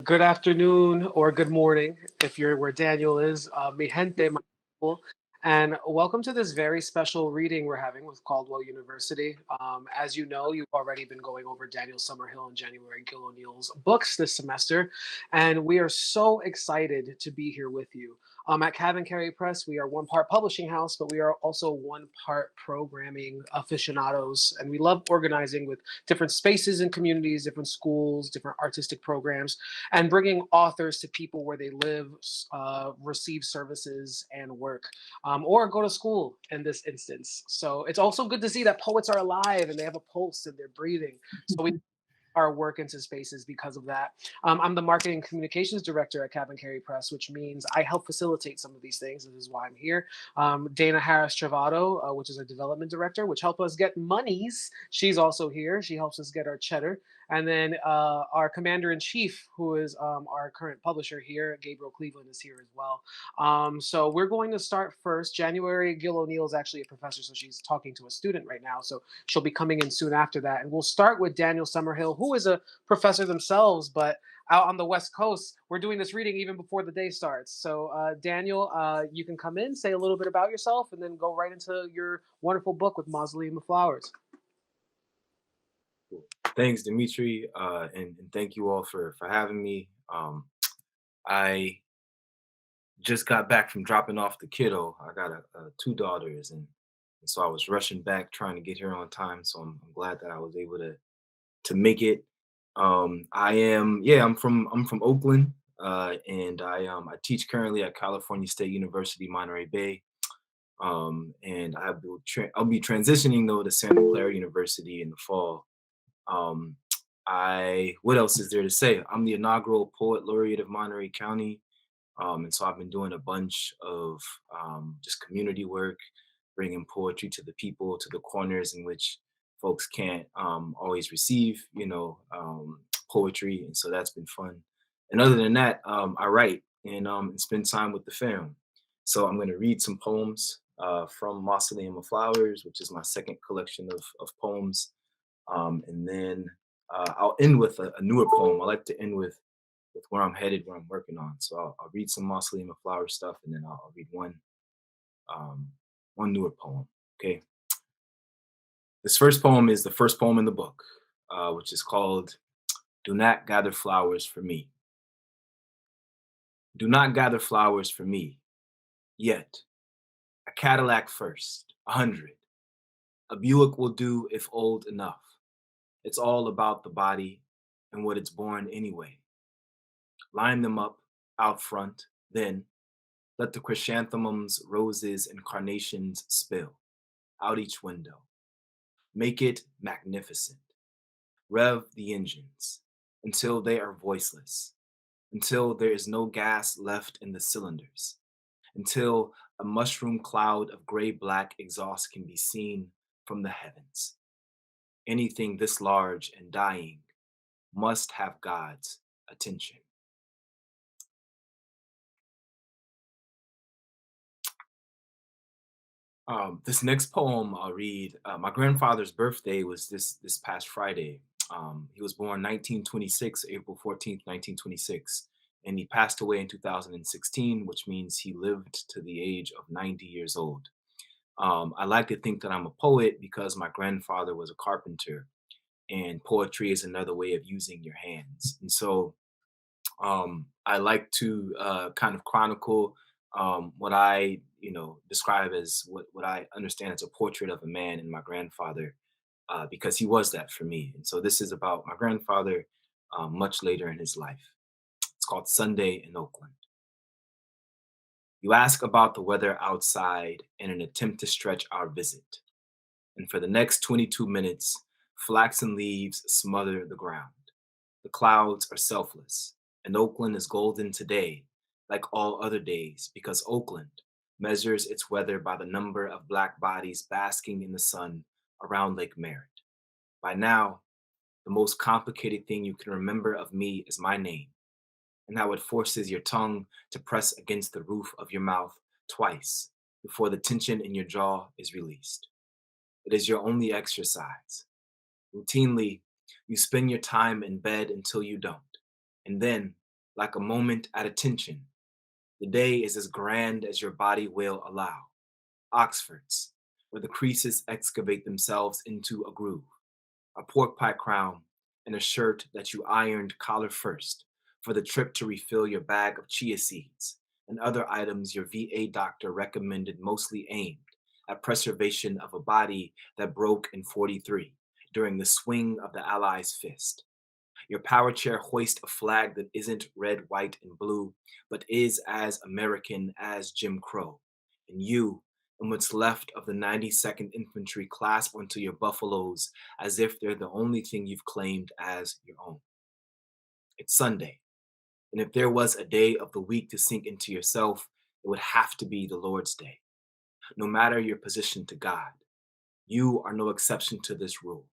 Good afternoon or good morning if you're where Daniel is. Mi gente, my people. And welcome to this very special reading we're having with Caldwell University. As you know, you've already been going over Daniel Summerhill and January Gill O'Neill's books this semester, and we are so excited to be here with you. At CavanKerry Press, we are one part publishing house, but we are also one part programming aficionados, and we love organizing with different spaces and communities, different schools, different artistic programs and bringing authors to people where they live, receive services, and work, or go to school in this instance. So it's also good to see that poets are alive and they have a pulse and they're breathing. So we our work into spaces because of that. I'm the marketing communications director at CavanKerry Press, which means I help facilitate some of these things. This is why I'm here. Dana Harris Travado, which is a development director, which help us get monies. She's also here. She helps us get our cheddar. And then our commander in chief, who is our current publisher here, Gabriel Cleveland, is here as well. So we're going to start first. January Gill O'Neill is actually a professor, so she's talking to a student right now. So she'll be coming in soon after that. And we'll start with Daniel Summerhill, who is a professor themselves, but out on the West Coast, we're doing this reading even before the day starts. So, Daniel, you can come in, say a little bit about yourself, and then go right into your wonderful book with Mausoleum of Flowers. Thanks, Dimitri, and thank you all for having me. I just got back from dropping off the kiddo. I got two daughters, and so I was rushing back trying to get here on time. So I'm glad that I was able to make it. I'm from Oakland, and I teach currently at California State University, Monterey Bay. And I'll be transitioning though to Santa Clara University in the fall. Um, I what else is there to say? I'm the inaugural poet laureate of Monterey County, and so I've been doing a bunch of just community work, bringing poetry to the people, to the corners in which folks can't always receive, poetry, and so that's been fun. And other than that, I write and spend time with the fam. So I'm going to read some poems from Mausoleum of Flowers, which is my second collection of poems, and then I'll end with a newer poem. I like to end with where I'm headed, where I'm working on. So I'll read some Mausoleum of Flowers stuff, and then I'll read um, one newer poem. Okay. This first poem is the first poem in the book, which is called "Do Not Gather Flowers for Me." Do not gather flowers for me yet. A Cadillac first, 100. A Buick will do if old enough. It's all about the body and what it's born anyway. Line them up out front, then let the chrysanthemums, roses, and carnations spill out each window. Make it magnificent. Rev the engines until they are voiceless, until there is no gas left in the cylinders, until a mushroom cloud of gray black exhaust can be seen from the heavens. Anything this large and dying must have God's attention. This next poem I'll read. My grandfather's birthday was this past Friday. He was born 1926, April 14th, 1926, and he passed away in 2016, which means he lived to the age of 90 years old. I like to think that I'm a poet because my grandfather was a carpenter, and poetry is another way of using your hands. And so I like to kind of chronicle what I, describe as what I understand as a portrait of a man and my grandfather, because he was that for me. And so this is about my grandfather much later in his life. It's called Sunday in Oakland. You ask about the weather outside in an attempt to stretch our visit. And for the next 22 minutes, flaxen leaves smother the ground. The clouds are selfless, and Oakland is golden today, like all other days, because Oakland measures its weather by the number of black bodies basking in the sun around Lake Merritt. By now, the most complicated thing you can remember of me is my name, and how it forces your tongue to press against the roof of your mouth twice before the tension in your jaw is released. It is your only exercise. Routinely, you spend your time in bed until you don't. And then, like a moment at attention. The day is as grand as your body will allow. Oxfords, where the creases excavate themselves into a groove, a pork pie crown, and a shirt that you ironed collar first for the trip to refill your bag of chia seeds and other items your VA doctor recommended, mostly aimed at preservation of a body that broke in 43 during the swing of the Allies' fist. Your power chair hoist a flag that isn't red, white, and blue, but is as American as Jim Crow. And you, and what's left of the 92nd Infantry, clasp onto your buffaloes as if they're the only thing you've claimed as your own. It's Sunday, and if there was a day of the week to sink into yourself, it would have to be the Lord's Day. No matter your position to God, you are no exception to this rule.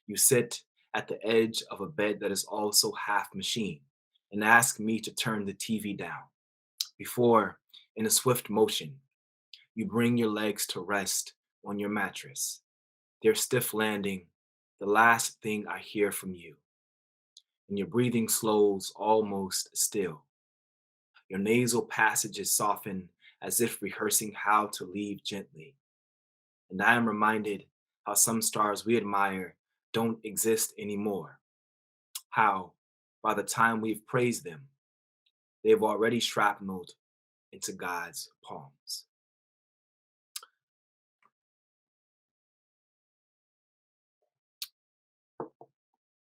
You sit at the edge of a bed that is also half machine and ask me to turn the TV down. Before, in a swift motion, you bring your legs to rest on your mattress. Their stiff landing, the last thing I hear from you. And your breathing slows almost still. Your nasal passages soften as if rehearsing how to leave gently. And I am reminded how some stars we admire don't exist anymore. How, by the time we've praised them, they've already shrapneled into God's palms.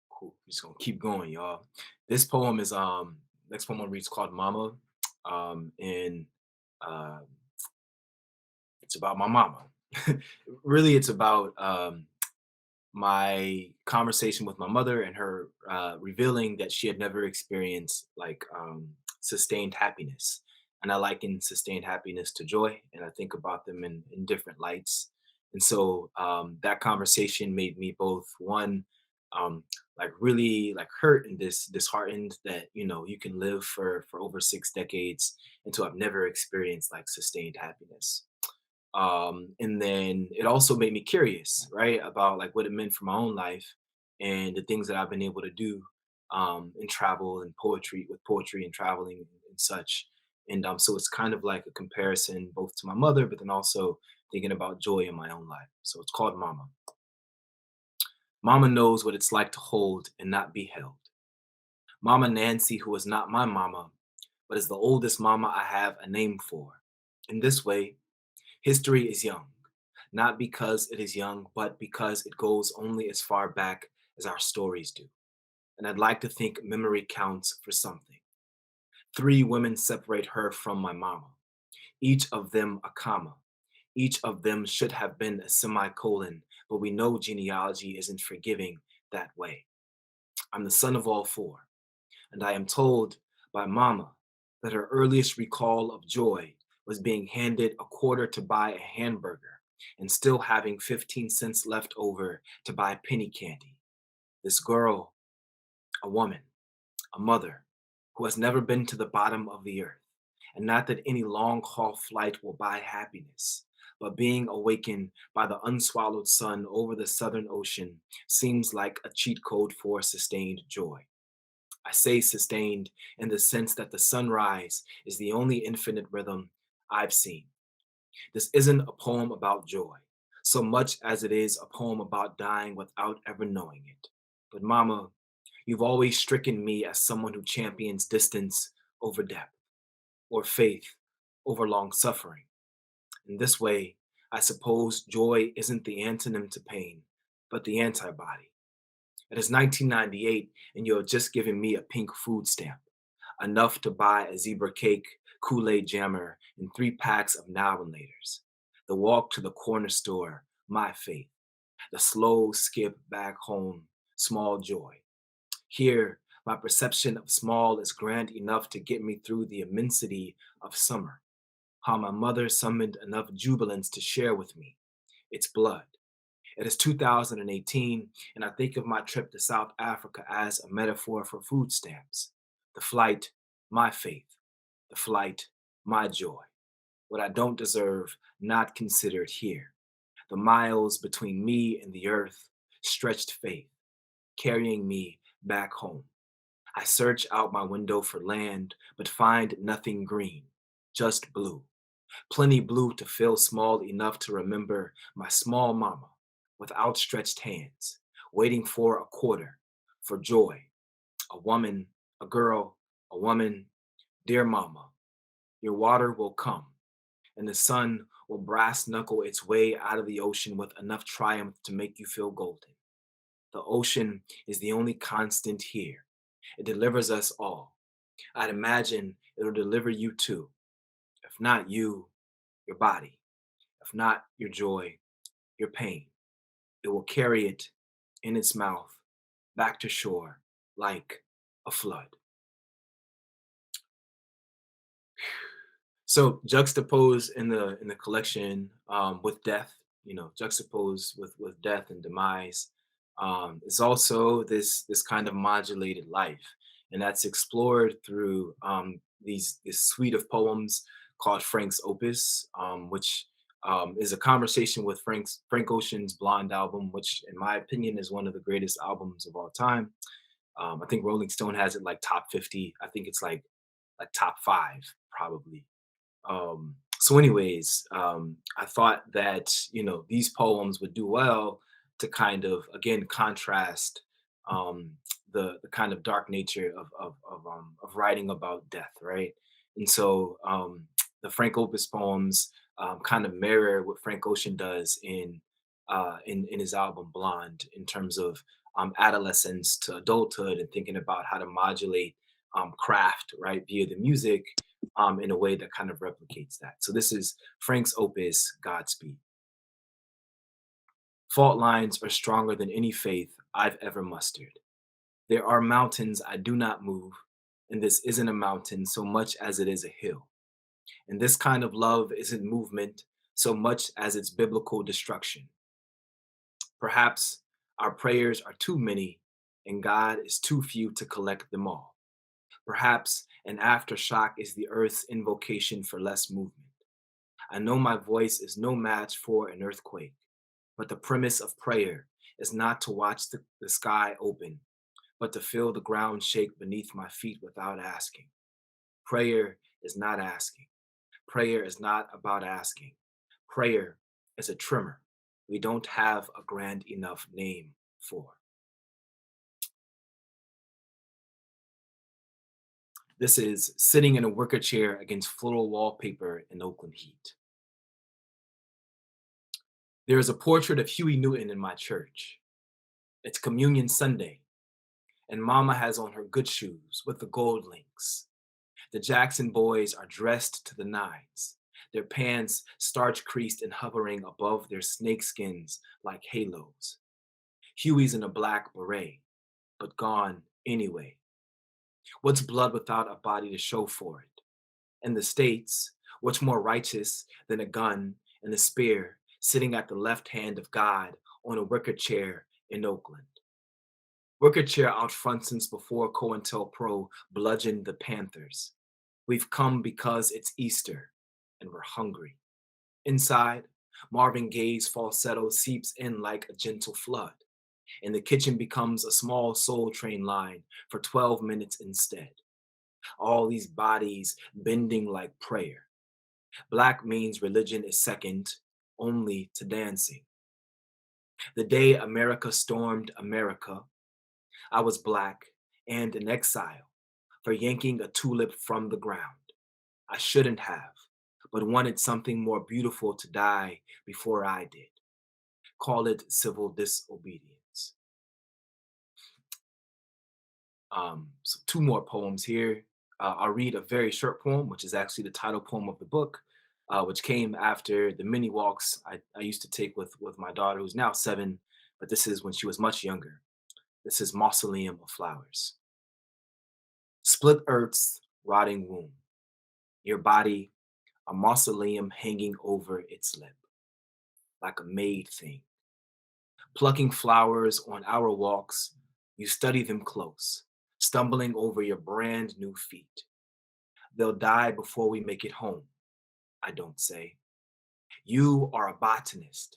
Cool. We're just gonna keep going, y'all. This poem is next poem I'll read is called Mama. And uh it's about my mama. Really, it's about my conversation with my mother and her revealing that she had never experienced like sustained happiness. And I liken sustained happiness to joy, and I think about them in different lights. And so that conversation made me both one, like really like hurt and disheartened that you can live for over 6 decades and to have never experienced like sustained happiness. And then it also made me curious, right, about like what it meant for my own life and the things that I've been able to do in travel and poetry, with poetry and traveling and such. And so it's kind of like a comparison both to my mother, but then also thinking about joy in my own life. So it's called Mama. Mama knows what it's like to hold and not be held. Mama Nancy, who is not my mama, but is the oldest mama I have a name for. In this way, history is young, not because it is young, but because it goes only as far back as our stories do. And I'd like to think memory counts for something. 3 women separate her from my mama, each of them a comma. Each of them should have been a semicolon, but we know genealogy isn't forgiving that way. I'm the son of all 4, and I am told by mama that her earliest recall of joy was being handed a quarter to buy a hamburger and still having 15 cents left over to buy penny candy. This girl, a woman, a mother, who has never been to the bottom of the earth, and not that any long haul flight will buy happiness, but being awakened by the unswallowed sun over the southern ocean seems like a cheat code for sustained joy. I say sustained in the sense that the sunrise is the only infinite rhythm I've seen. This isn't a poem about joy, so much as it is a poem about dying without ever knowing it. But, Mama, you've always stricken me as someone who champions distance over depth, or faith over long suffering. In this way, I suppose joy isn't the antonym to pain, but the antibody. It is 1998, and you're just giving me a pink food stamp, enough to buy a zebra cake, Kool-Aid jammer, and 3 packs of now and laters. The walk to the corner store, my faith. The slow skip back home, small joy. Here, my perception of small is grand enough to get me through the immensity of summer. How my mother summoned enough jubilance to share with me. Its blood. It is 2018, and I think of my trip to South Africa as a metaphor for food stamps. The flight, my faith. The flight, my joy. What I don't deserve, not considered here. The miles between me and the earth, stretched faith, carrying me back home. I search out my window for land, but find nothing green, just blue. Plenty blue to feel small enough to remember my small mama with outstretched hands, waiting for a quarter, for joy. A woman, a girl, a woman, dear mama, your water will come, and the sun will brass knuckle its way out of the ocean with enough triumph to make you feel golden. The ocean is the only constant here. It delivers us all. I'd imagine it'll deliver you too. If not you, your body. If not your joy, your pain. It will carry it in its mouth back to shore like a flood. So juxtaposed in the collection with death, juxtaposed with death and demise, is also this kind of modulated life, and that's explored through these this suite of poems called Frank's Opus, which is a conversation with Frank Ocean's Blonde album, which in my opinion is one of the greatest albums of all time. I think Rolling Stone has it like top 50. I think it's like top five probably. So anyways, I thought that these poems would do well to kind of again contrast um, the kind of dark nature of writing about death, right? And so the Frank Opus poems kind of mirror what Frank Ocean does in his album Blonde in terms of adolescence to adulthood and thinking about how to modulate craft right via the music in a way that kind of replicates that. So this is Frank's opus, Godspeed. Fault lines are stronger than any faith I've ever mustered. There are mountains I do not move, and this isn't a mountain so much as it is a hill. And this kind of love isn't movement so much as it's biblical destruction. Perhaps our prayers are too many, and God is too few to collect them all. Perhaps an aftershock is the earth's invocation for less movement. I know my voice is no match for an earthquake, but the premise of prayer is not to watch the sky open, but to feel the ground shake beneath my feet without asking. Prayer is not asking. Prayer is not about asking. Prayer is a tremor we don't have a grand enough name for. This is sitting in a wicker chair against floral wallpaper in Oakland heat. There is a portrait of Huey Newton in my church. It's Communion Sunday, and Mama has on her good shoes with the gold links. The Jackson boys are dressed to the nines, their pants starch creased and hovering above their snakeskins like halos. Huey's in a black beret, but gone anyway. What's blood without a body to show for it? In the States, what's more righteous than a gun and a spear sitting at the left hand of God on a wicker chair in Oakland? Wicker chair out front since before COINTELPRO bludgeoned the Panthers. We've come because it's Easter and we're hungry. Inside, Marvin Gaye's falsetto seeps in like a gentle flood, and the kitchen becomes a small soul train line for 12 minutes instead. All these bodies bending like prayer. Black means religion is second only to dancing. The day America stormed America, I was black and in exile for yanking a tulip from the ground. I shouldn't have, but wanted something more beautiful to die before I did. Call it civil disobedience. So two more poems here. I'll read a very short poem, which is actually the title poem of the book, which came after the many walks I used to take with my daughter, who's now 7, but this is when she was much younger. This is Mausoleum of Flowers. Split earth's rotting womb, your body, a mausoleum hanging over its lip, like a maid thing. Plucking flowers on our walks, you study them close, stumbling over your brand new feet. They'll die before we make it home, I don't say. You are a botanist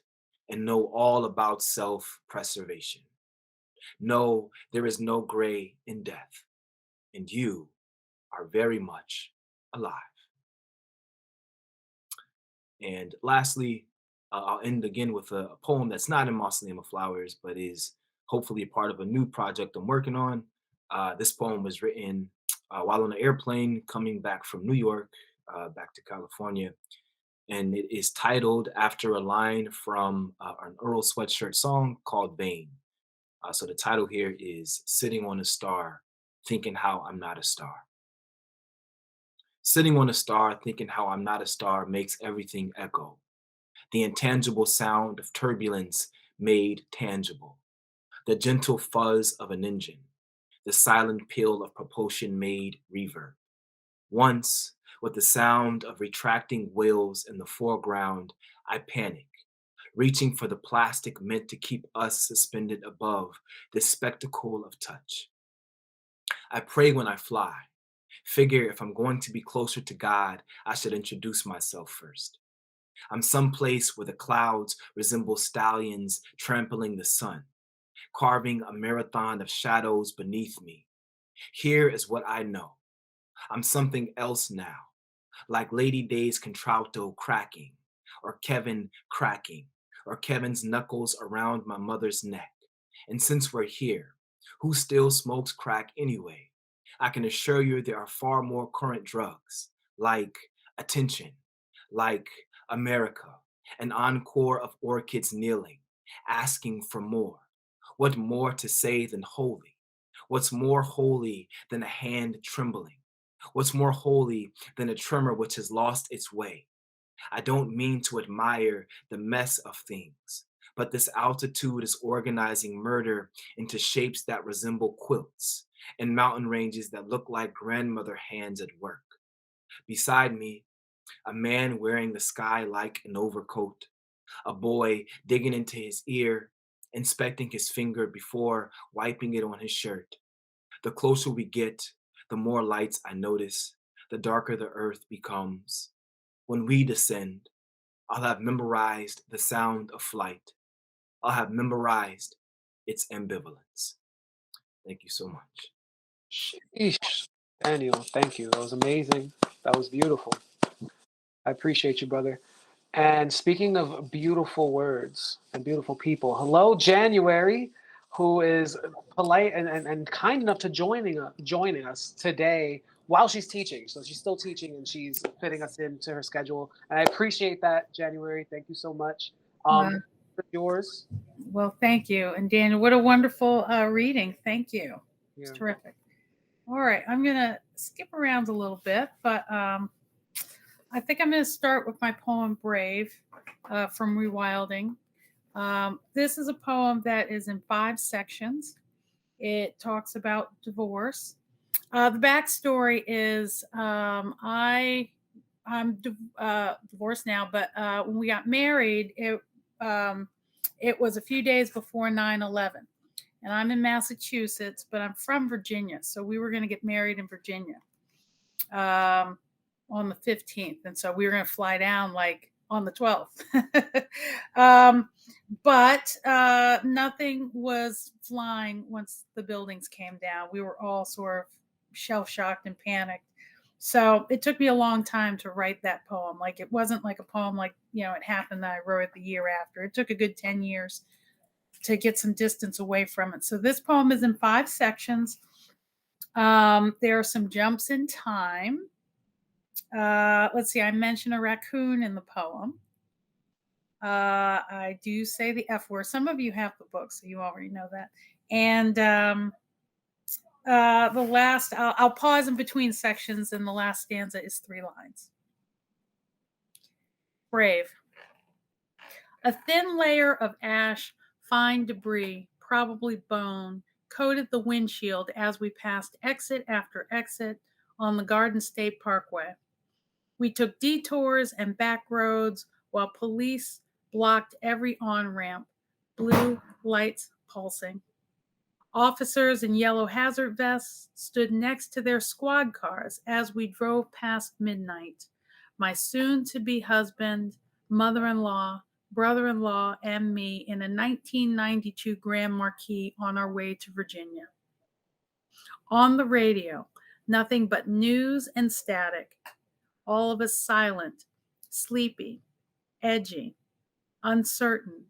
and know all about self preservation. No, there is no gray in death. and you are very much alive. And lastly, I'll end again with a poem that's not in Mausoleum of Flowers, but is hopefully a part of a new project I'm working on. This poem was written while on an airplane coming back from New York, back to California. And it is titled after a line from an Earl Sweatshirt song called Vain. So the title here is Sitting on a Star, Thinking How I'm Not a Star. Sitting on a star, thinking how I'm not a star makes everything echo. The intangible sound of turbulence made tangible. The gentle fuzz of an engine. The silent peal of propulsion made reverb. Once, with the sound of retracting wheels in the foreground, I panic, reaching for the plastic meant to keep us suspended above this spectacle of touch. I pray when I fly. Figure if I'm going to be closer to God, I should introduce myself first. I'm someplace where the clouds resemble stallions trampling the sun, carving a marathon of shadows beneath me. Here is what I know. I'm something else now, like Lady Day's contralto cracking, or Kevin cracking, or Kevin's knuckles around my mother's neck. And since we're here, who still smokes crack anyway? I can assure you there are far more current drugs, like attention, like America, an encore of orchids kneeling, asking for more. What more to say than holy? What's more holy than a hand trembling? What's more holy than a tremor which has lost its way? I don't mean to admire the mess of things, but this altitude is organizing murder into shapes that resemble quilts and mountain ranges that look like grandmother hands at work. Beside me, a man wearing the sky like an overcoat, a boy digging into his ear, inspecting his finger before wiping it on his shirt. The closer we get, the more lights I notice, the darker the earth becomes. When we descend, I'll have memorized the sound of flight. I'll have memorized its ambivalence. Thank you so much. Sheesh. Daniel, thank you. That was amazing. That was beautiful. I appreciate you, brother. And speaking of beautiful words and beautiful people, hello, January, who is polite and kind enough to joining us today while she's teaching. So she's still teaching and she's fitting us into her schedule. And I appreciate that, January. Thank you so much. Well, Yours. well, thank you. And Daniel, what a wonderful reading. Thank you. It's Yeah. terrific. All right, I'm going to skip around a little bit, but I think I'm going to start with my poem Brave from Rewilding. This is a poem that is in 5 sections. It talks about divorce. The backstory is I'm divorced now, but when we got married, it was a few days before 9/11. And I'm in Massachusetts, but I'm from Virginia. So we were going to get married in Virginia on the 15th. And so we were going to fly down like on the 12th. But nothing was flying once the buildings came down. We were all sort of shell-shocked and panicked. So it took me a long time to write that poem. Like it wasn't like a poem like, it happened that I wrote it the year after. It took a good 10 years to get some distance away from it. So this poem is in 5 sections. There are some jumps in time. Let's see, I mention a raccoon in the poem. I do say the F word. Some of you have the book, so you already know that. And the last, I'll pause in between sections, and the last stanza is 3 lines. Brave. A thin layer of ash, fine debris, probably bone, coated the windshield as we passed exit after exit on the Garden State Parkway. We took detours and back roads while police blocked every on-ramp, blue lights pulsing. Officers in yellow hazard vests stood next to their squad cars as we drove past midnight. My soon-to-be husband, mother-in-law, brother-in-law, and me in a 1992 Grand Marquis on our way to Virginia. On the radio, Nothing but news and static. All of us silent, sleepy, edgy, uncertain,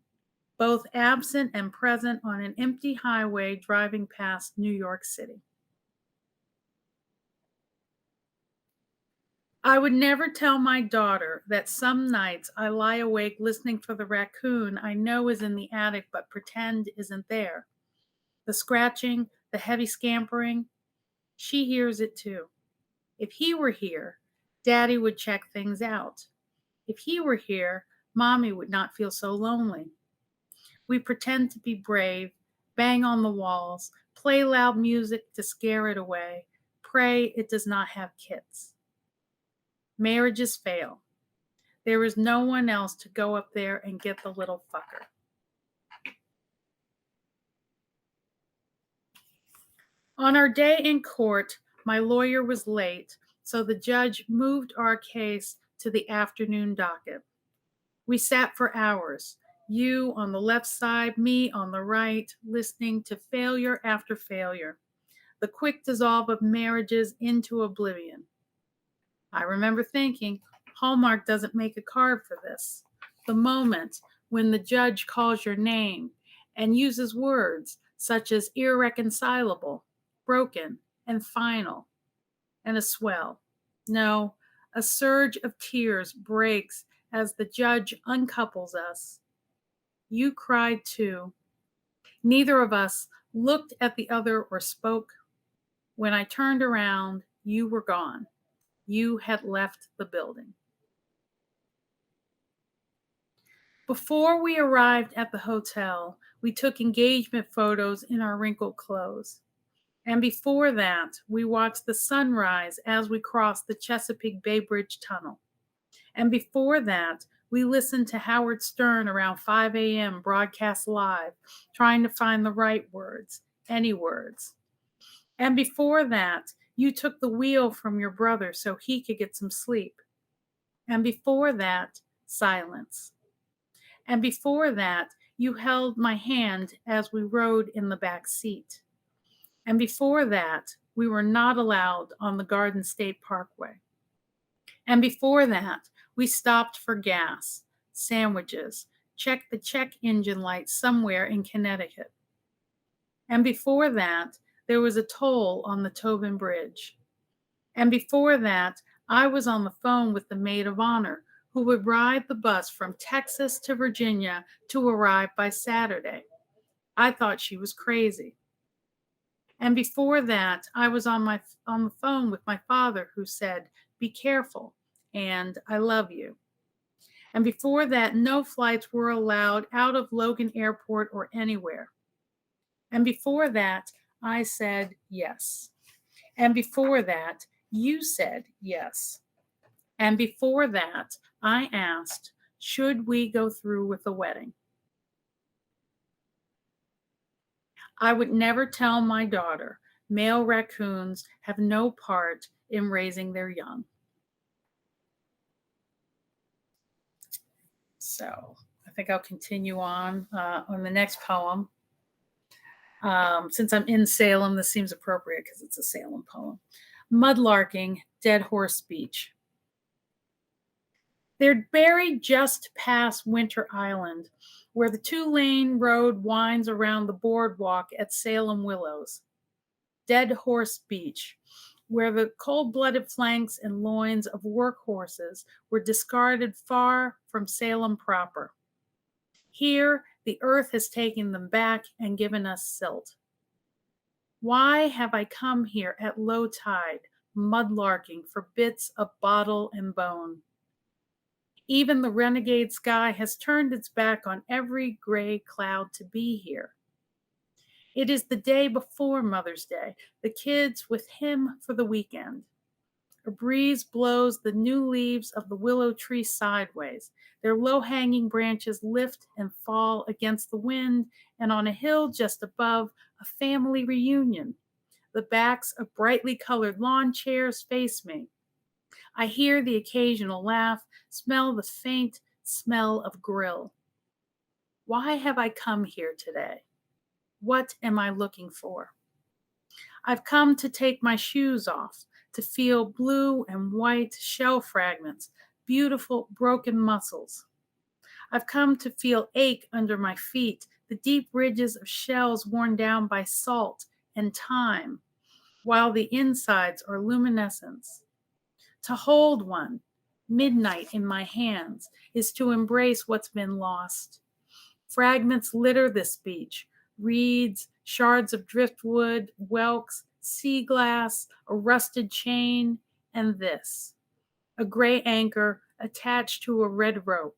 both absent and present on an empty highway driving past New York City. I would never tell my daughter that some nights I lie awake listening for the raccoon I know is in the attic but pretend isn't there. The scratching, the heavy scampering, she hears it too. If he were here, Daddy would check things out. If he were here, Mommy would not feel so lonely. We pretend to be brave, bang on the walls, play loud music to scare it away, pray it does not have kids. Marriages fail. There is no one else to go up there and get the little fucker. On our day in court, my lawyer was late, so the judge moved our case to the afternoon docket. We sat for hours, you on the left side, me on the right, listening to failure after failure, the quick dissolve of marriages into oblivion. I remember thinking, Hallmark doesn't make a card for this. The moment when the judge calls your name and uses words such as irreconcilable, broken, and final, and a swell. No, a surge of tears breaks as the judge uncouples us. You cried too. Neither of us looked at the other or spoke. When I turned around, you were gone. You had left the building. Before we arrived at the hotel, we took engagement photos in our wrinkled clothes. And before that, we watched the sunrise as we crossed the Chesapeake Bay Bridge Tunnel. And before that, we listened to Howard Stern around 5 a.m. broadcast live, trying to find the right words, any words. And before that, you took the wheel from your brother so he could get some sleep. And before that, silence. And before that, you held my hand as we rode in the back seat. And before that, we were not allowed on the Garden State Parkway. And before that, we stopped for gas, sandwiches, checked the check engine light somewhere in Connecticut. And before that, there was a toll on the Tobin Bridge. And before that, I was on the phone with the maid of honor who would ride the bus from Texas to Virginia to arrive by Saturday. I thought she was crazy. And before that, I was on the phone with my father who said, "Be careful," and "I love you." And before that, no flights were allowed out of Logan Airport or anywhere. And before that, I said yes. And before that, you said yes. And before that, I asked, should we go through with the wedding? I would never tell my daughter male raccoons have no part in raising their young. So I think I'll continue on the next poem. Since I'm in Salem, this seems appropriate because it's a Salem poem. Mudlarking, Dead Horse Beach. They're buried just past Winter Island, where the 2-lane road winds around the boardwalk at Salem Willows. Dead Horse Beach, where the cold-blooded flanks and loins of workhorses were discarded far from Salem proper. Here, the earth has taken them back and given us silt. Why have I come here at low tide, mudlarking for bits of bottle and bone? Even the renegade sky has turned its back on every gray cloud to be here. It is the day before Mother's Day, the kids with him for the weekend. A breeze blows the new leaves of the willow tree sideways. Their low-hanging branches lift and fall against the wind, and on a hill just above, a family reunion. The backs of brightly colored lawn chairs face me. I hear the occasional laugh, smell the faint smell of grill. Why have I come here today? What am I looking for? I've come to take my shoes off, to feel blue and white shell fragments, beautiful broken muscles. I've come to feel ache under my feet, the deep ridges of shells worn down by salt and time, while the insides are luminescence. To hold one, midnight in my hands, is to embrace what's been lost. Fragments litter this beach, reeds, shards of driftwood, whelks, sea glass, a rusted chain, and this, a gray anchor attached to a red rope.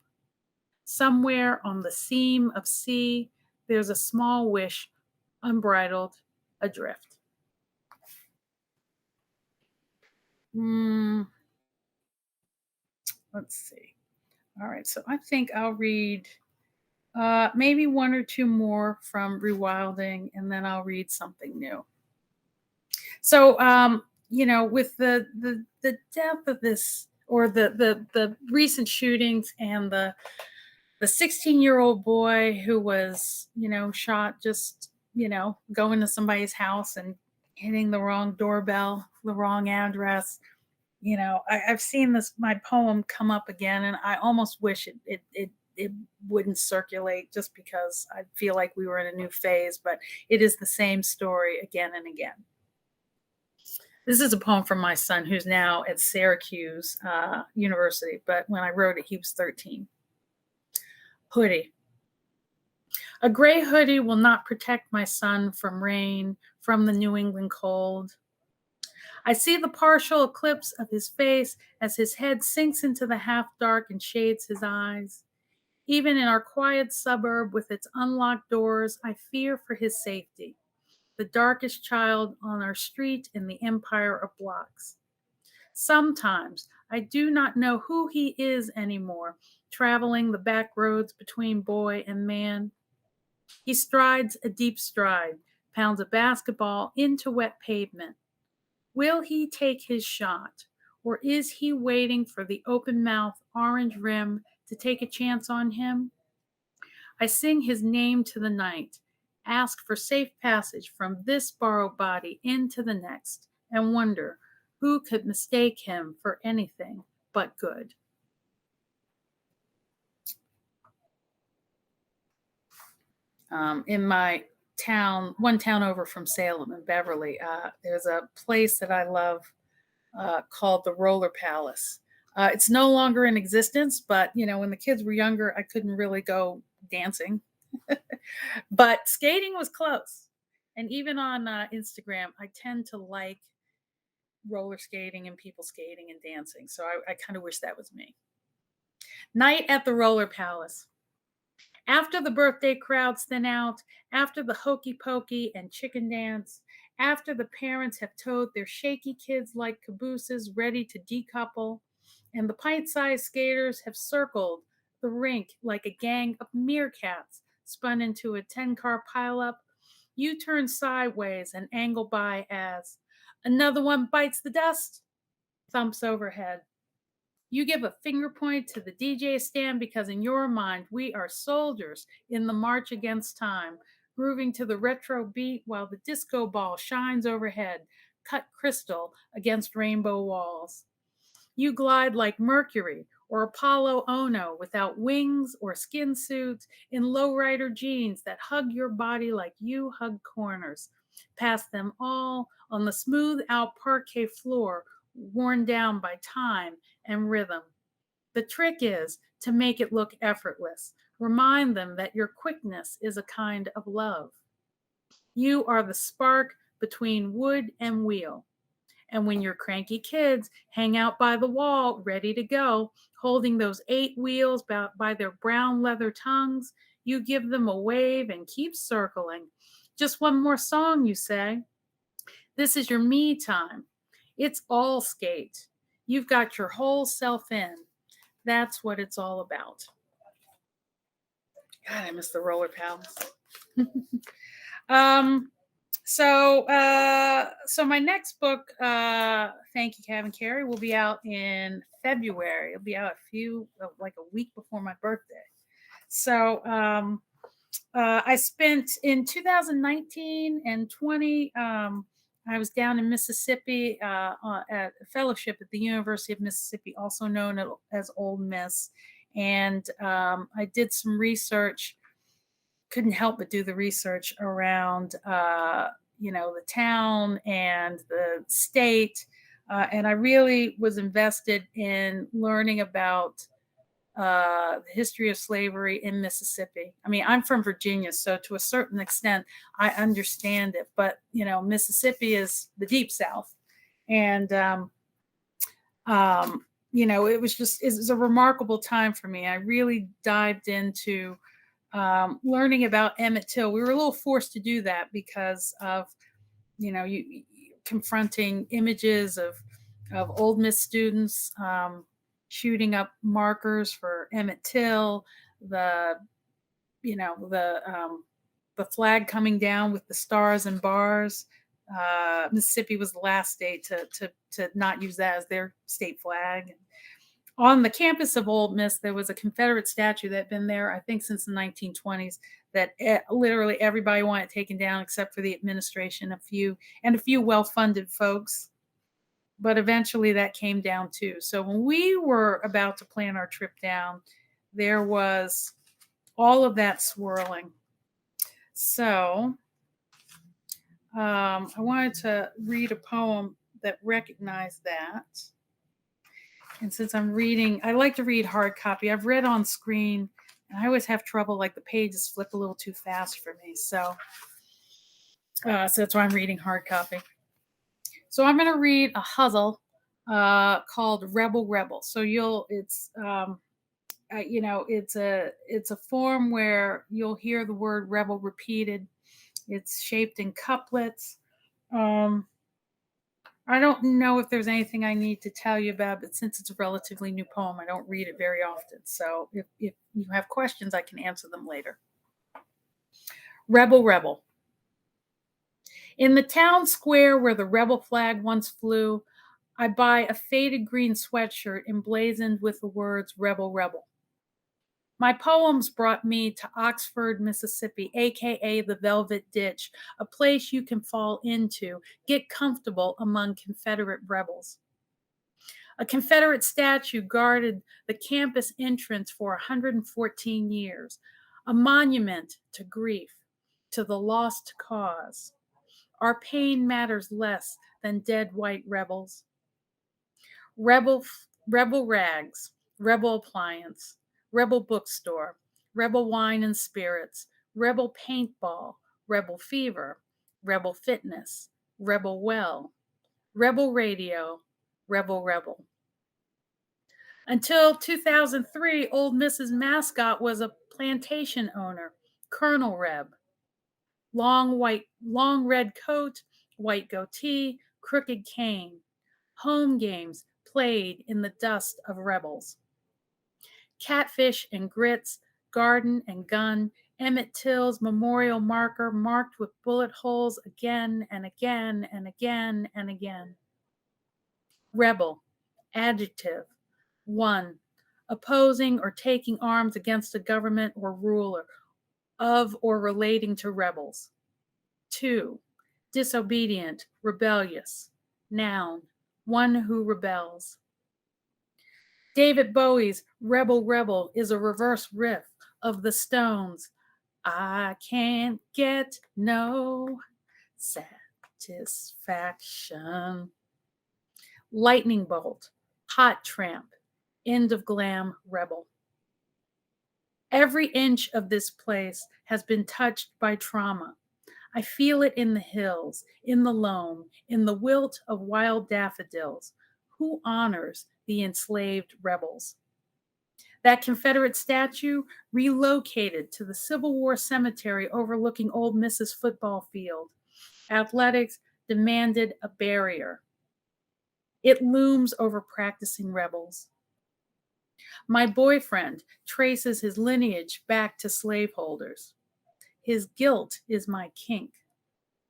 Somewhere on the seam of sea, there's a small wish, unbridled, adrift. Let's see. All right, so I think I'll read maybe one or two more from Rewilding, and then I'll read something new. So, with the death of this, or the recent shootings, and the 16-year-old boy who was, shot just, going to somebody's house and hitting the wrong doorbell, the wrong address. I've seen my poem come up again, and I almost wish it wouldn't circulate, just because I feel like we were in a new phase, but it is the same story again and again. This is a poem from my son, who's now at Syracuse University, but when I wrote it, he was 13. Hoodie. A gray hoodie will not protect my son from rain, from the New England cold. I see the partial eclipse of his face as his head sinks into the half-dark and shades his eyes. Even in our quiet suburb with its unlocked doors, I fear for his safety, the darkest child on our street in the empire of blocks. Sometimes I do not know who he is anymore, traveling the back roads between boy and man. He strides a deep stride, pounds a basketball into wet pavement. Will he take his shot, or is he waiting for the open mouth orange rim to take a chance on him? I sing his name to the night, ask for safe passage from this borrowed body into the next, and wonder who could mistake him for anything but good. In my town, one town over from Salem in Beverly, there's a place that I love called the Roller Palace. It's no longer in existence, but when the kids were younger, I couldn't really go dancing. But skating was close. And even on Instagram, I tend to like roller skating and people skating and dancing. So I kind of wish that was me. Night at the Roller Palace. After the birthday crowds thin out, after the hokey pokey and chicken dance, after the parents have towed their shaky kids like cabooses ready to decouple, and the pint-sized skaters have circled the rink like a gang of meerkats spun into a 10-car pileup, you turn sideways and angle by as another one bites the dust, thumps overhead. You give a finger point to the DJ stand because in your mind, we are soldiers in the march against time, grooving to the retro beat while the disco ball shines overhead, cut crystal against rainbow walls. You glide like Mercury or Apollo Ono without wings or skin suits in lowrider jeans that hug your body like you hug corners, past them all on the smooth out parquet floor worn down by time and rhythm. The trick is to make it look effortless. Remind them that your quickness is a kind of love. You are the spark between wood and wheel. And when your cranky kids hang out by the wall, ready to go, holding those 8 wheels by their brown leather tongues, you give them a wave and keep circling. Just one more song, you say. This is your me time. It's all skate. You've got your whole self in. That's what it's all about. God, I miss the Roller Palace. So my next book, Thank You, CavanKerry, will be out in February. It'll be out like a week before my birthday. So I spent in 2019 and 20 I was down in Mississippi at a fellowship at the University of Mississippi, also known as Ole Miss. And I did some research, couldn't help but do the research around, the town and the state. And I really was invested in learning about the history of slavery in Mississippi. I mean, I'm from Virginia, so to a certain extent, I understand it. But Mississippi is the deep South, and it was a remarkable time for me. I really dived into learning about Emmett Till. We were a little forced to do that because of you confronting images of Ole Miss students. Shooting up markers for Emmett Till, the flag coming down with the stars and bars. Mississippi was the last state to not use that as their state flag. On the campus of Ole Miss, there was a Confederate statue that had been there, I think, since the 1920s. That literally everybody wanted taken down except for the administration, a few well-funded folks. But eventually that came down too. So when we were about to plan our trip down, there was all of that swirling. So I wanted to read a poem that recognized that. And since I'm reading, I like to read hard copy. I've read on screen, and I always have trouble, like the pages flip a little too fast for me. So that's why I'm reading hard copy. So I'm going to read a huzzle called Rebel Rebel. So it's a form where you'll hear the word rebel repeated. It's shaped in couplets. I don't know if there's anything I need to tell you about, but since it's a relatively new poem, I don't read it very often. So if you have questions, I can answer them later. Rebel Rebel. In the town square where the rebel flag once flew, I buy a faded green sweatshirt emblazoned with the words Rebel Rebel. My poems brought me to Oxford, Mississippi, aka the Velvet Ditch, a place you can fall into, get comfortable among Confederate rebels. A Confederate statue guarded the campus entrance for 114 years, a monument to grief, to the lost cause. Our pain matters less than dead white rebels. Rebel rags, rebel appliance, rebel bookstore, rebel wine and spirits, rebel paintball, rebel fever, rebel fitness, rebel well, rebel radio, rebel rebel. Until 2003, Ole Miss's mascot was a plantation owner, Colonel Reb. Long red coat, white goatee, crooked cane. Home games played in the dust of rebels. Catfish and grits, garden and gun, Emmett Till's memorial marker marked with bullet holes again and again and again and again. Rebel, adjective, 1. Opposing or taking arms against a government or ruler, of or relating to rebels. 2. Disobedient, rebellious, noun, one who rebels. David Bowie's Rebel Rebel is a reverse riff of the Stones' I can't get no satisfaction. Lightning bolt, hot tramp, end of glam rebel. Every inch of this place has been touched by trauma. I feel it in the hills, in the loam, in the wilt of wild daffodils. Who honors the enslaved rebels? That Confederate statue relocated to the Civil War cemetery overlooking Ole Miss's football field. Athletics demanded a barrier. It looms over practicing rebels. My boyfriend traces his lineage back to slaveholders. His guilt is my kink.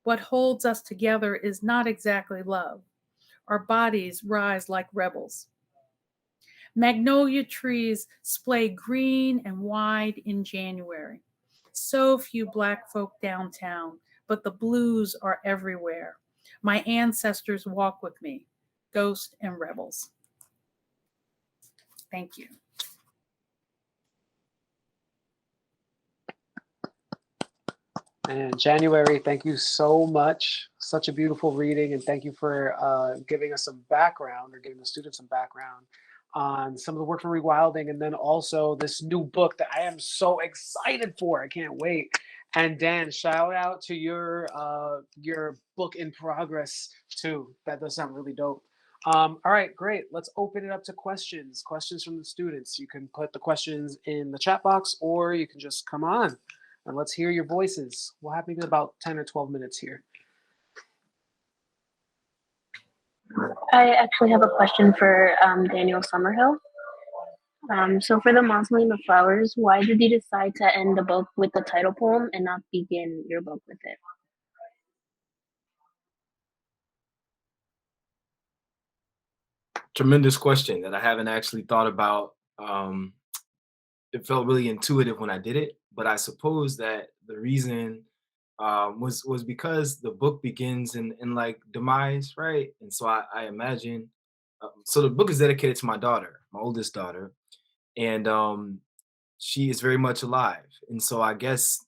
What holds us together is not exactly love. Our bodies rise like rebels. Magnolia trees splay green and wide in January. So few black folk downtown, but the blues are everywhere. My ancestors walk with me, ghosts and rebels. Thank you. And January, thank you so much. Such a beautiful reading, and thank you for giving us some background, or giving the students some background on some of the work from rewilding, and then also this new book that I am so excited for. I can't wait. And Dan, shout out to your book in progress too. That does sound really dope. All right, great. Let's open it up to questions. Questions from the students. You can put the questions in the chat box, or you can just come on and let's hear your voices. We'll have maybe about 10 or 12 minutes here. I actually have a question for Daniel Summerhill. So for the Mausoleum of Flowers, why did you decide to end the book with the title poem and not begin your book with it? Tremendous question that I haven't actually thought about. It felt really intuitive when I did it, but I suppose that the reason was because the book begins in like demise, right? And so I imagine. So the book is dedicated to my daughter, my oldest daughter, and she is very much alive. And so I guess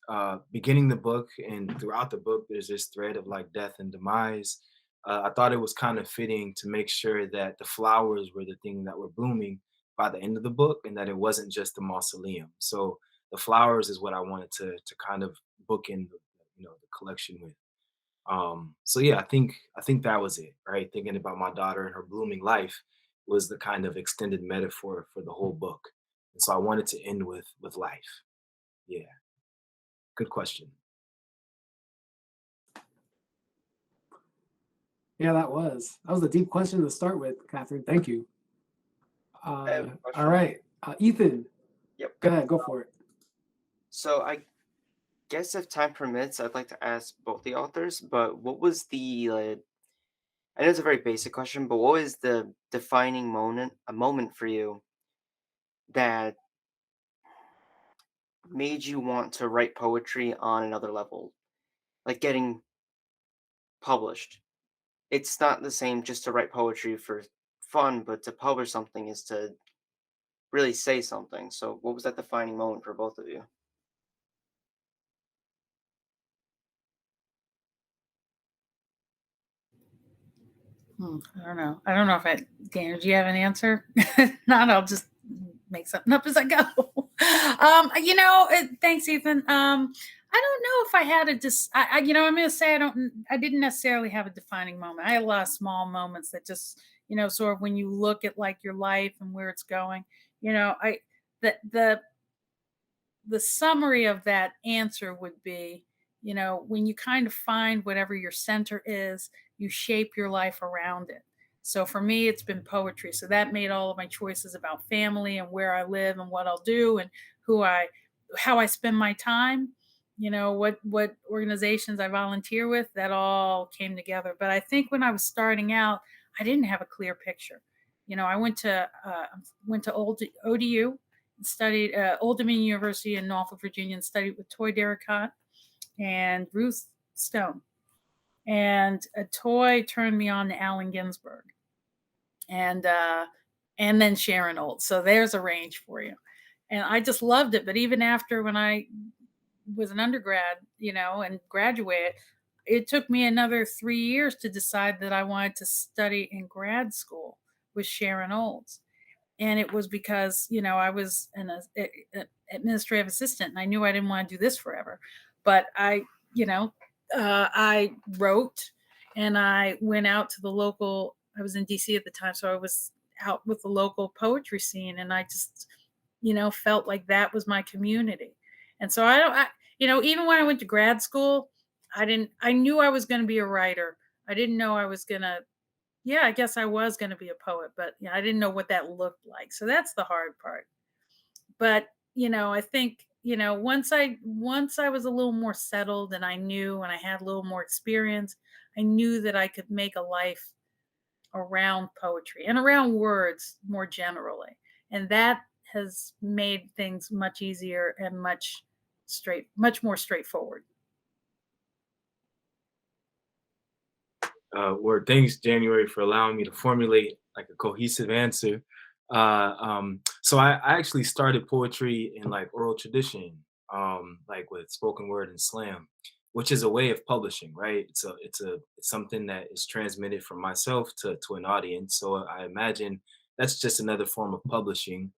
beginning the book and throughout the book, there's this thread of like death and demise. I thought it was kind of fitting to make sure that the flowers were the thing that were blooming by the end of the book, and that it wasn't just the mausoleum. So the flowers is what I wanted to kind of book in the collection with. So yeah, I think that was it, right? Thinking about my daughter and her blooming life was the kind of extended metaphor for the whole book. And so I wanted to end with life. Yeah. Good question. Yeah, that was a deep question to start with, Catherine. Thank you. I have a question. All right, Ethan. Yep. Go ahead, go for it. So I guess if time permits, I'd like to ask both the authors, but what was I know it's a very basic question, but what was the defining moment for you that made you want to write poetry on another level? Like getting published. It's not the same just to write poetry for fun, but to publish something is to really say something. So what was that defining moment for both of you? I don't know. I don't know if Daniel, do you have an answer? Not, I'll just make something up as I go. Thanks, Ethan. I don't know if I had I'm going to say I didn't necessarily have a defining moment. I had a lot of small moments that just, sort of when you look at like your life and where it's going, the summary of that answer would be, when you kind of find whatever your center is, you shape your life around it. So for me, it's been poetry. So that made all of my choices about family and where I live and what I'll do and how I spend my time, what organizations I volunteer with, that all came together. But I think when I was starting out, I didn't have a clear picture. I went to ODU, studied Old Dominion University in Norfolk, Virginia, and studied with Toy Derricott and Ruth Stone. And Toy turned me on to Allen Ginsberg, and then Sharon Olds. So there's a range for you. And I just loved it. But even after when I was an undergrad, and graduated, it took me another 3 years to decide that I wanted to study in grad school with Sharon Olds. And it was because, I was an administrative assistant and I knew I didn't want to do this forever. But I wrote and I went out to the local, I was in DC at the time, so I was out with the local poetry scene, and I just, felt like that was my community. And so even when I went to grad school, I knew I was going to be a writer. I didn't know I was going to, I guess I was going to be a poet, but I didn't know what that looked like. So that's the hard part. But, I think, once I was a little more settled and I knew and I had a little more experience, I knew that I could make a life around poetry and around words more generally. And that has made things much easier and much more straightforward. word. Thanks, January, for allowing me to formulate like a cohesive answer. So I actually started poetry in like oral tradition, like with spoken word and slam, which is a way of publishing, right? It's something that is transmitted from myself to an audience. So I imagine that's just another form of publishing.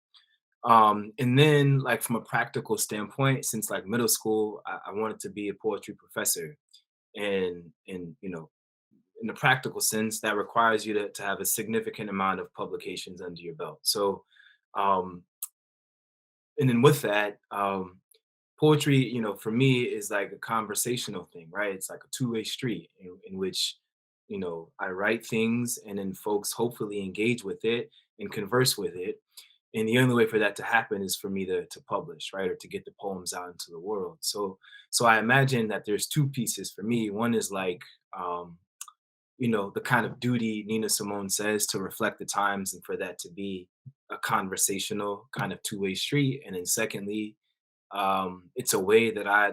And then like from a practical standpoint, since like middle school, I wanted to be a poetry professor, and in the practical sense, that requires you to have a significant amount of publications under your belt. So, um, and then with that, poetry, for me is like a conversational thing, right? It's like a two-way street in which, I write things and then folks hopefully engage with it and converse with it. And the only way for that to happen is for me to publish, right? Or to get the poems out into the world. So I imagine that there's two pieces for me. One is like, um, the kind of duty Nina Simone says to reflect the times and for that to be a conversational kind of two-way street. And then secondly, it's a way that I,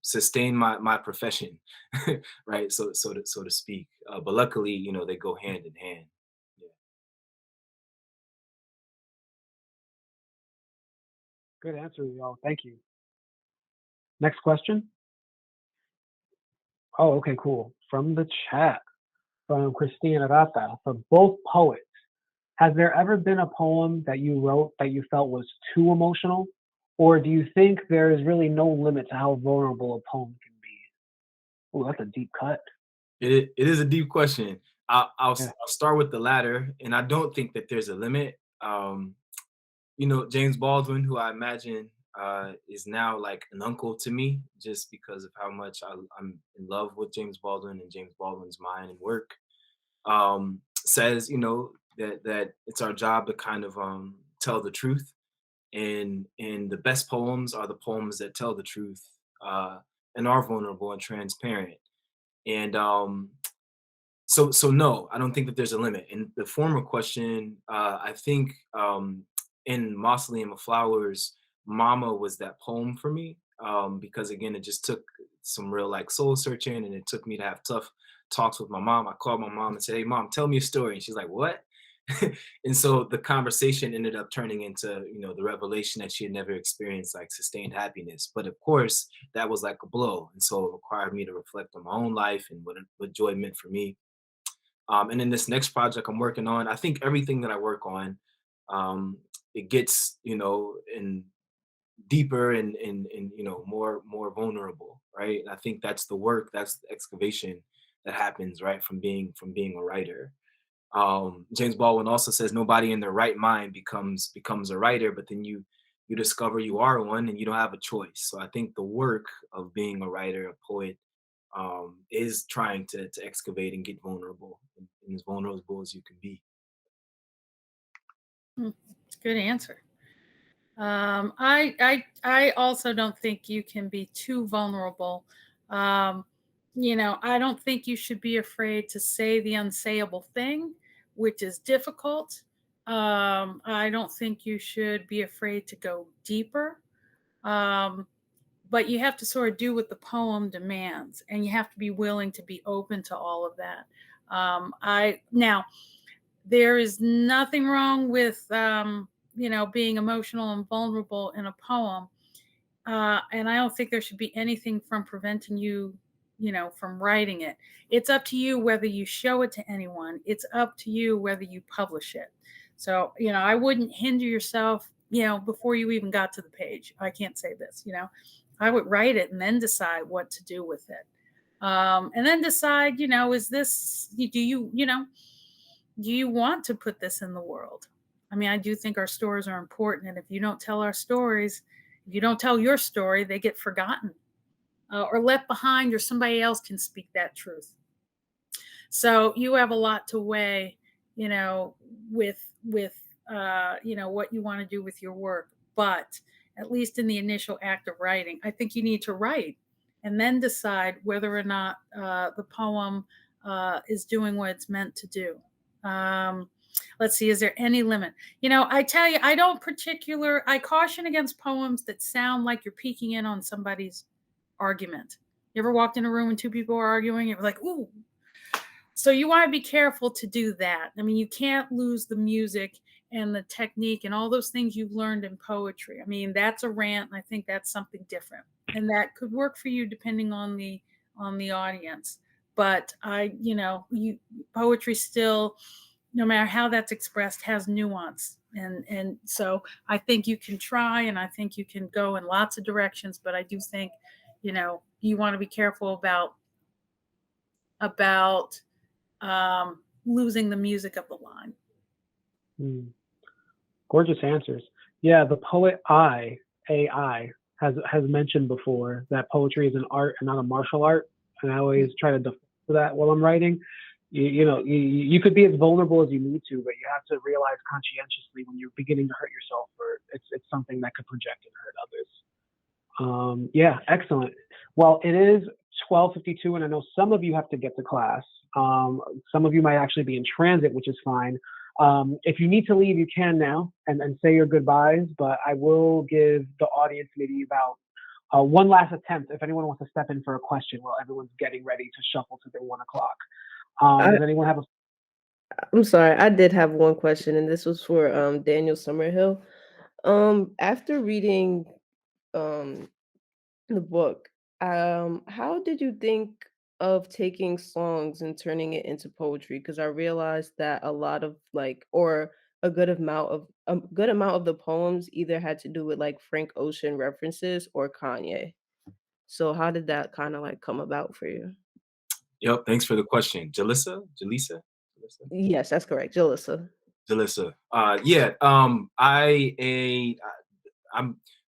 sustain my profession, right? So to speak. But luckily, they go hand in hand. Yeah. Good answer, y'all. Thank you. Next question. Oh, okay, cool. From the chat, from Christine Arata, for both poets, has there ever been a poem that you wrote that you felt was too emotional? Or do you think there is really no limit to how vulnerable a poem can be? Oh, that's a deep cut. It is a deep question. Yeah. I'll start with the latter, and I don't think that there's a limit. James Baldwin, who I imagine is now like an uncle to me, just because of how much I'm in love with James Baldwin and James Baldwin's mind and work. Says, that it's our job to kind of tell the truth, and the best poems are the poems that tell the truth, and are vulnerable and transparent. And so no, I don't think that there's a limit. And the former question, I think in Mausoleum of Flowers, Mama was that poem for me, because again, it just took some real like soul searching, and it took me to have tough talks with my mom. I called my mom and said, "Hey, mom, tell me a story," and she's like, "What?" And so the conversation ended up turning into the revelation that she had never experienced like sustained happiness. But of course, that was like a blow, and so it required me to reflect on my own life and what joy meant for me. And in this next project I'm working on, I think everything that I work on, it gets, in deeper and more vulnerable, right? And I think that's the work, that's the excavation that happens, right, from being a writer. James Baldwin also says nobody in their right mind becomes a writer, but then you discover you are one and you don't have a choice. So I think the work of being a writer, a poet, is trying to excavate and get vulnerable, and as vulnerable as you can be. It's a good answer. I also don't think you can be too vulnerable. Um, I don't think you should be afraid to say the unsayable thing, which is difficult. I don't think you should be afraid to go deeper. Um, but you have to sort of do what the poem demands, and you have to be willing to be open to all of that. I now there is nothing wrong with being emotional and vulnerable in a poem, and I don't think there should be anything from preventing you, from writing it. It's up to you whether you show it to anyone. It's up to you whether you publish it. So I wouldn't hinder yourself, before you even got to the page. I can't say this. I would write it and then decide what to do with it, and then decide, is this, do you want to put this in the world? I mean, I do think our stories are important. And if you don't tell our stories, if you don't tell your story, they get forgotten, or left behind, or somebody else can speak that truth. So you have a lot to weigh, with what you want to do with your work. But at least in the initial act of writing, I think you need to write and then decide whether or not the poem is doing what it's meant to do. Let's see, is there any limit? I tell you, I caution against poems that sound like you're peeking in on somebody's argument. You ever walked in a room and two people are arguing? It was like, ooh. So you want to be careful to do that. I mean, you can't lose the music and the technique and all those things you've learned in poetry. I mean, that's a rant, and I think that's something different. And that could work for you depending on the audience. But poetry still, no matter how that's expressed, has nuance. And so I think you can try, and I think you can go in lots of directions, but I do think, you want to be careful about losing the music of the line. Gorgeous answers. Yeah, the poet AI has mentioned before that poetry is an art and not a martial art, and I always try to defer to that while I'm writing. You could be as vulnerable as you need to, but you have to realize conscientiously when you're beginning to hurt yourself, or it's something that could project and hurt others. Yeah, excellent. Well, it is 12:52, and I know some of you have to get to class. Some of you might actually be in transit, which is fine. If you need to leave, you can now and say your goodbyes, but I will give the audience maybe about one last attempt if anyone wants to step in for a question while everyone's getting ready to shuffle to their 1 o'clock. Does anyone have a I'm sorry, I did have one question, and this was for Daniel Summerhill. After reading um the book, how did you think of taking songs and turning it into poetry? Because I realized that a lot of or a good amount of the poems either had to do with like Frank Ocean references or Kanye. So how did that kind of like come about for you? Yep. Thanks for the question, Jalissa. Yes, that's correct, Jalissa. Jalissa. Yeah. I'm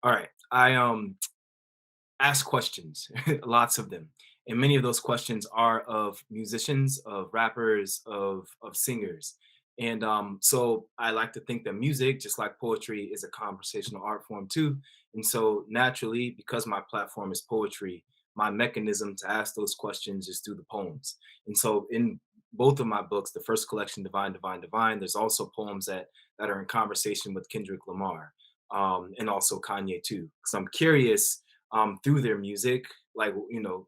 all right. I ask questions, lots of them, and many of those questions are of musicians, of rappers, of singers, and so I like to think that music, just like poetry, is a conversational art form too. And so naturally, because my platform is poetry, my mechanism to ask those questions is through the poems. And so in both of my books, the first collection, Divine, Divine, Divine, there's also poems that are in conversation with Kendrick Lamar, and also Kanye too. Because I'm curious through their music, like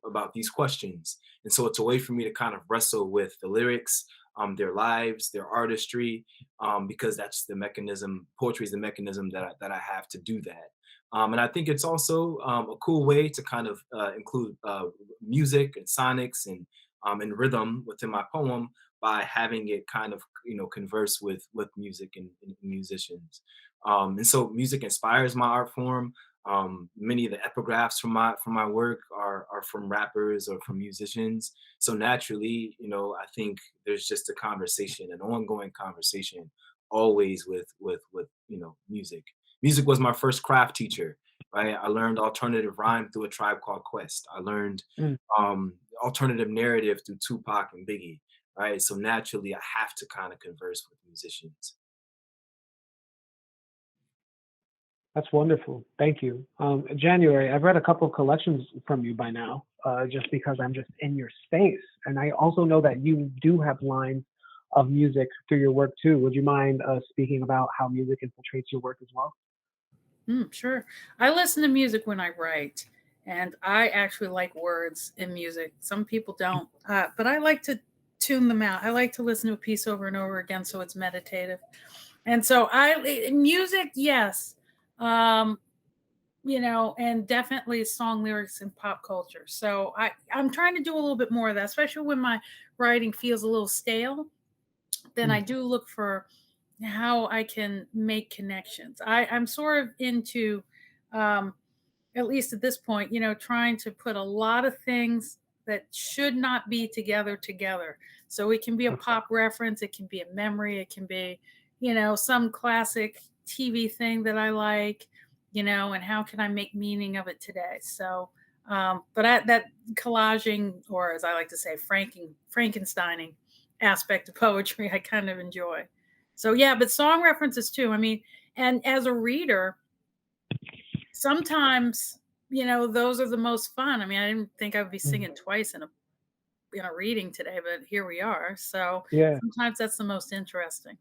about these questions. And so it's a way for me to kind of wrestle with the lyrics, their lives, their artistry, because that's the mechanism. Poetry is the mechanism that I have to do that. And I think it's also a cool way to kind of include music and sonics and rhythm within my poem by having it kind of converse with music and musicians. And so music inspires my art form. Many of the epigraphs from my work are from rappers or from musicians. So naturally, I think there's just a conversation, an ongoing conversation, always with music. Music was my first craft teacher, right? I learned alternative rhyme through A Tribe Called Quest. I learned Mm. alternative narrative through Tupac and Biggie, right? So naturally, I have to kind of converse with musicians. That's wonderful. Thank you. January, I've read a couple of collections from you by now, just because I'm just in your space. And I also know that you do have lines of music through your work too. Would you mind speaking about how music infiltrates your work as well? Sure. I listen to music when I write, and I actually like words in music. Some people don't, but I like to tune them out. I like to listen to a piece over and over again, so it's meditative. And so music, yes, um, and definitely song lyrics and pop culture. So I'm trying to do a little bit more of that, especially when my writing feels a little stale. Then I Mm. do look for how I can make connections. I'm sort of into, um, at least at this point, trying to put a lot of things that should not be together. So it can be a Okay. pop reference, it can be a memory, it can be, some classic TV thing that I like, and how can I make meaning of it today? So, that collaging, or as I like to say, Frankensteining aspect of poetry, I kind of enjoy. So yeah, but song references too. I mean, and as a reader, sometimes those are the most fun. I mean, I didn't think I would be Mm. singing twice in a reading today, but here we are. So Yeah. sometimes that's the most interesting.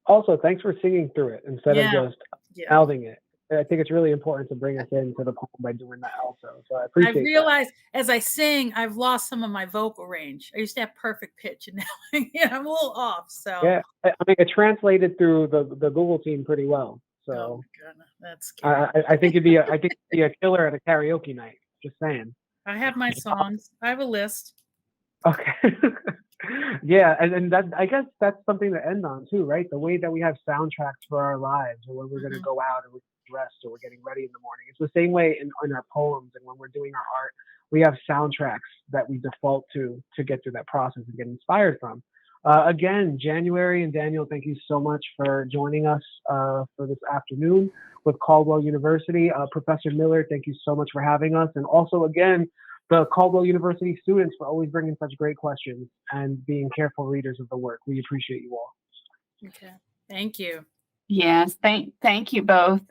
Also, thanks for singing through it instead of Yeah, just yeah, mouthing it. I think it's really important to bring us into the poem by doing that also. So I I appreciate that. realized as I sing, I've lost some of my vocal range. I used to have perfect pitch, and now I'm a little off. So Yeah, I mean, it translated through the Google team pretty well. oh So my goodness, that's scary. I think you'd be a killer at a karaoke night. Just saying. I have my songs. I have a list. Okay. Yeah, and that, I guess that's something to end on too, right? The way that we have soundtracks for our lives, or when we're going to go out and we're dressed or we're getting ready in the morning. It's the same way in our poems and when we're doing our art. We have soundtracks that we default to get through that process and get inspired from. Again, January and Daniel, thank you so much for joining us for this afternoon with Caldwell University. Professor Miller, thank you so much for having us. And also, again, the Caldwell University students for always bringing such great questions and being careful readers of the work. We appreciate you all. Okay. Thank you. Yes, thank you both,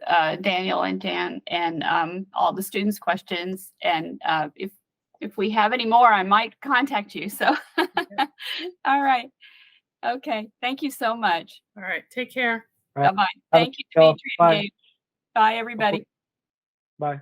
Daniel and Dan, and all the students' questions. And if we have any more, I might contact you. So, all right. Okay. Thank you so much. All right. Take care. All right. Bye-bye. Have a Thank you, good day. Dimitri and Bye. Dave. Bye, everybody. Bye.